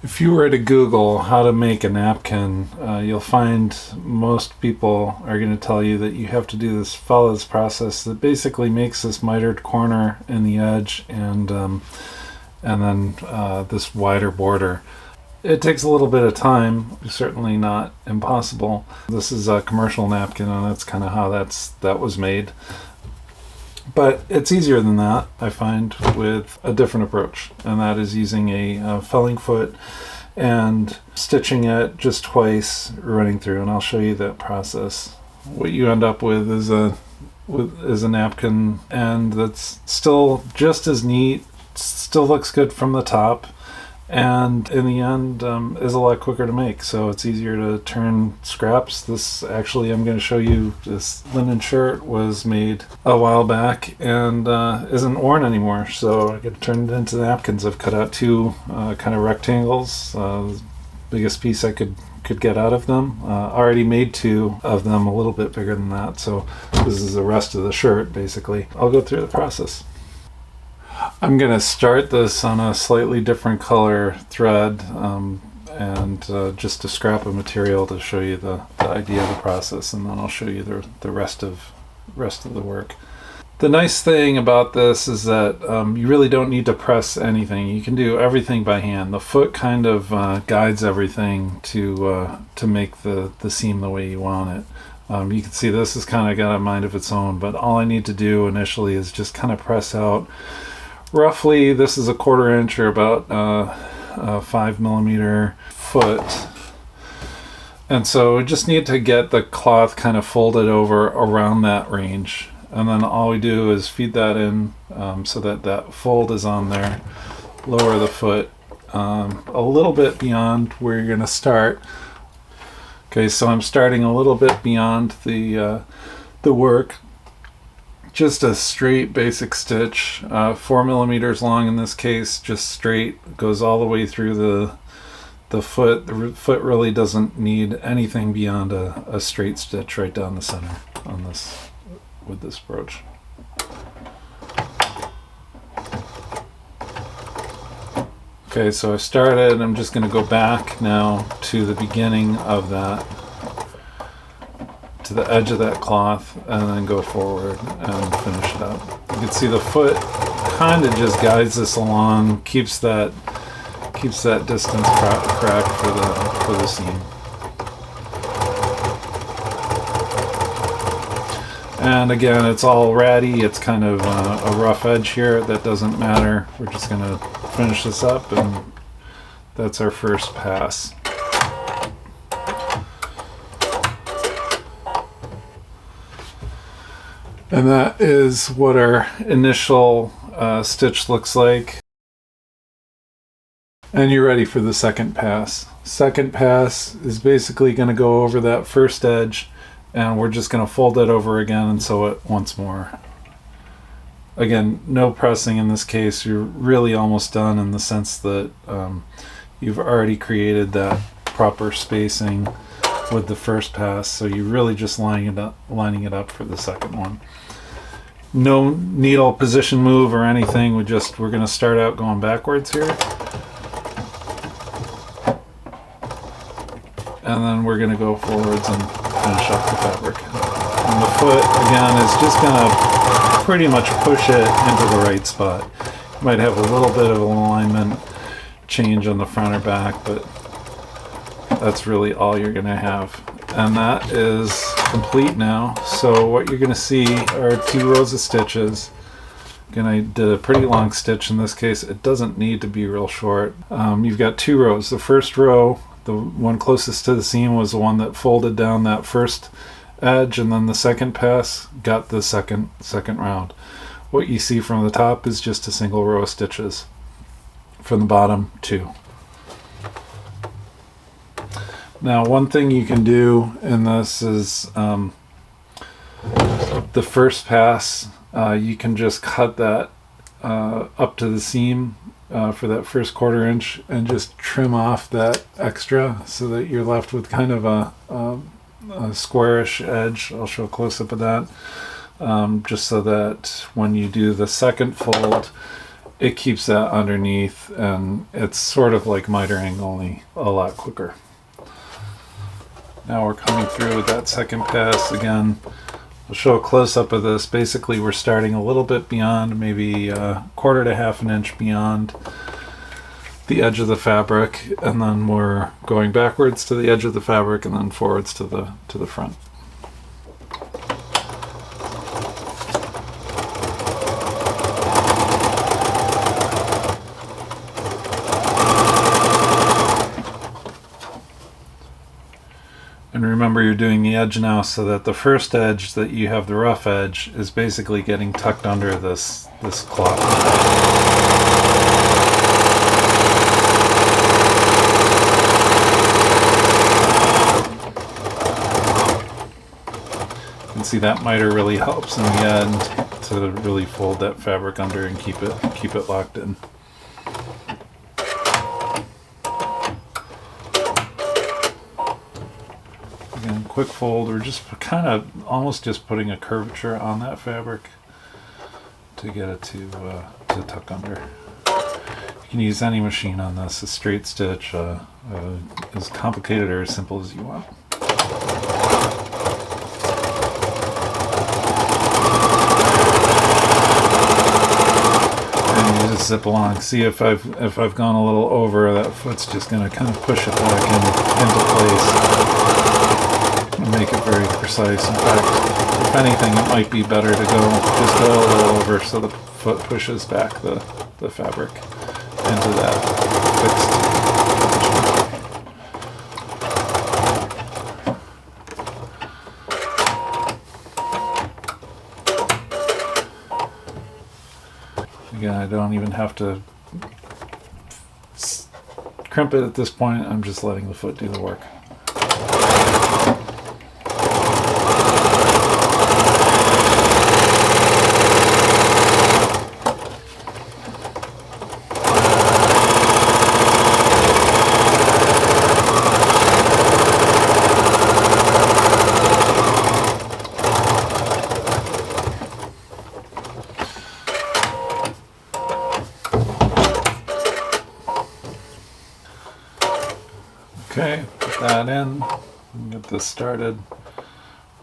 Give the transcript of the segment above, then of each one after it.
If you were to Google how to make a napkin, you'll find most people are going to tell you that you have to follow this process that basically makes this mitered corner in the edge and then this wider border. It takes a little bit of time, certainly not impossible. This is a commercial napkin, and that's kind of how that was made. But it's easier than that, I find, with a different approach, and that is using a felling foot and stitching it just twice, running through, and I'll show you that process. What you end up with is a napkin, and that's still just as neat, still looks good from the top, and in the end is a lot quicker to make, so it's easier to turn scraps. This actually, I'm going to show you, this linen shirt was made a while back and isn't worn anymore, so I could turn it into napkins. I've cut out two kind of rectangles, biggest piece I could get out of them. Already made two of them a little bit bigger than that, so this is the rest of the shirt basically. I'll go through the process. I'm going to start this on a slightly different color thread and just a scrap of material to show you the idea of the process, and then I'll show you the rest of the work. The nice thing about this is that you really don't need to press anything. You can do everything by hand. The foot kind of guides everything to make the seam the way you want it. You can see this has kind of got a mind of its own, but all I need to do initially is just kind of press out. Roughly, this is a 1/4 inch or about a 5mm foot. And so we just need to get the cloth kind of folded over around that range. And then all we do is feed that in so that fold is on there. Lower the foot a little bit beyond where you're going to start. Okay, so I'm starting a little bit beyond the work. Just a straight basic stitch, 4mm long in this case, just straight, goes all the way through the foot. The foot really doesn't need anything beyond a straight stitch right down the center on this with this brooch. Okay, so I started. I'm just going to go back now to the beginning of that, to the edge of that cloth, and then go forward and finish it up. You can see the foot kind of just guides this along, keeps that distance cracked for the seam. And again, it's all ratty. It's kind of a rough edge here. That doesn't matter. We're just going to finish this up, and that's our first pass. And that is what our initial stitch looks like. And you're ready for the second pass. Second pass is basically going to go over that first edge, and we're just going to fold it over again and sew it once more. Again, no pressing in this case. You're really almost done in the sense that you've already created that proper spacing with the first pass, so you're really just lining it up for the second one. No needle position move or anything. We're going to start out going backwards here, and then we're going to go forwards and finish up the fabric. And the foot again is just going to pretty much push it into the right spot. You might have a little bit of an alignment change on the front or back, but that's really all you're going to have. And that is complete now. So what you're going to see are 2 rows of stitches. Again, I did a pretty long stitch in this case. It doesn't need to be real short. You've got 2 rows. The first row, the one closest to the seam, was the one that folded down that first edge, and then the second pass got the second round. What you see from the top is just a single row of stitches. From the bottom, 2. Now, one thing you can do in this is the first pass, you can just cut that up to the seam for that first 1/4 inch and just trim off that extra so that you're left with kind of a squarish edge. I'll show a close-up of that, just so that when you do the second fold, it keeps that underneath, and it's sort of like mitering, only a lot quicker. Now we're coming through with that second pass again. We'll show a close-up of this. Basically, we're starting a little bit beyond, maybe a quarter to half an inch beyond the edge of the fabric, and then we're going backwards to the edge of the fabric and then forwards to the front. And remember, you're doing the edge now so that the first edge that you have, the rough edge, is basically getting tucked under this cloth. You can see that miter really helps in the end to really fold that fabric under and keep it locked in. Again, quick fold. We're just kind of almost just putting a curvature on that fabric to get it to tuck under. You can use any machine on this. A straight stitch, as complicated or as simple as you want. And you just zip along. See, if I've gone a little over, that foot's just going to kind of push it back into place. Make it very precise. In fact, if anything, it might be better to just go a little over so the foot pushes back the fabric into that fixed. Again, I don't even have to crimp it at this point. I'm just letting the foot do the work. Okay, put that in and get this started.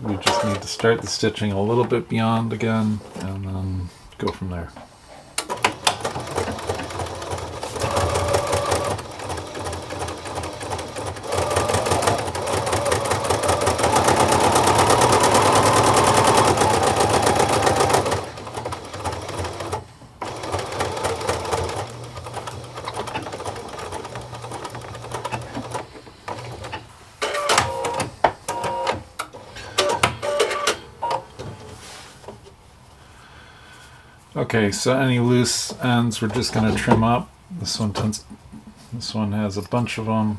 We just need to start the stitching a little bit beyond again and then go from there. Okay, so any loose ends we're just going to trim up. This one has a bunch of them.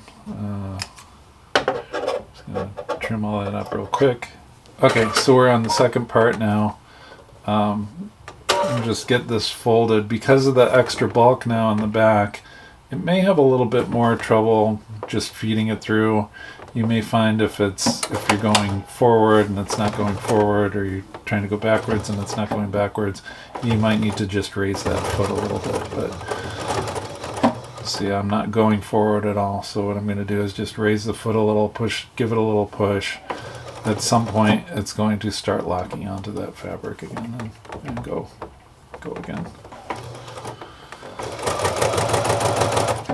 Just going to trim all that up real quick. Okay, so we're on the second part now. Just get this folded. Because of the extra bulk now in the back, it may have a little bit more trouble just feeding it through. You may find if you're going forward and it's not going forward, or you're trying to go backwards and it's not going backwards, you might need to just raise that foot a little bit. But see, I'm not going forward at all, so what I'm going to do is just raise the foot a little, give it a little push. At some point, it's going to start locking onto that fabric again and go again.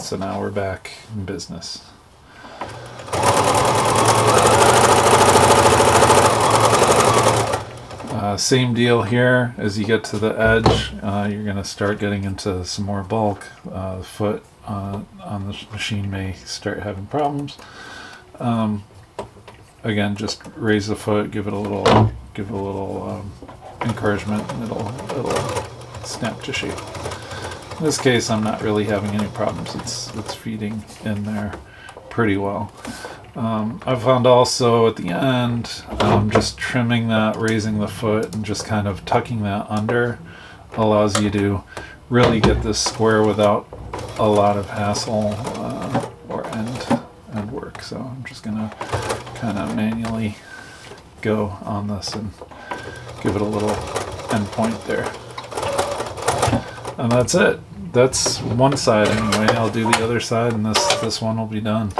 So now we're back in business. Same deal here. As you get to the edge, you're going to start getting into some more bulk. The foot on the machine may start having problems. Again, just raise the foot, give it a little encouragement, and it'll snap to shape. In this case, I'm not really having any problems. It's feeding in there pretty well. I found also at the end, just trimming that, raising the foot, and just kind of tucking that under allows you to really get this square without a lot of hassle or end work. So I'm just gonna kind of manually go on this and give it a little end point there. And that's it. that's one side anyway. I'll do the other side, and this one will be done.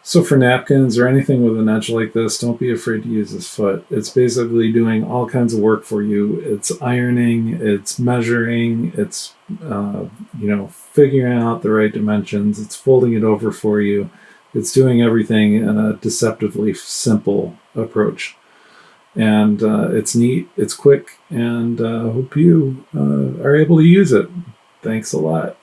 So for napkins or anything with an edge like this, don't be afraid to use this foot. It's basically doing all kinds of work for you. It's ironing, it's measuring, it's figuring out the right dimensions, it's folding it over for you. It's doing everything in a deceptively simple approach. And it's neat, it's quick, and hope you are able to use it. Thanks a lot.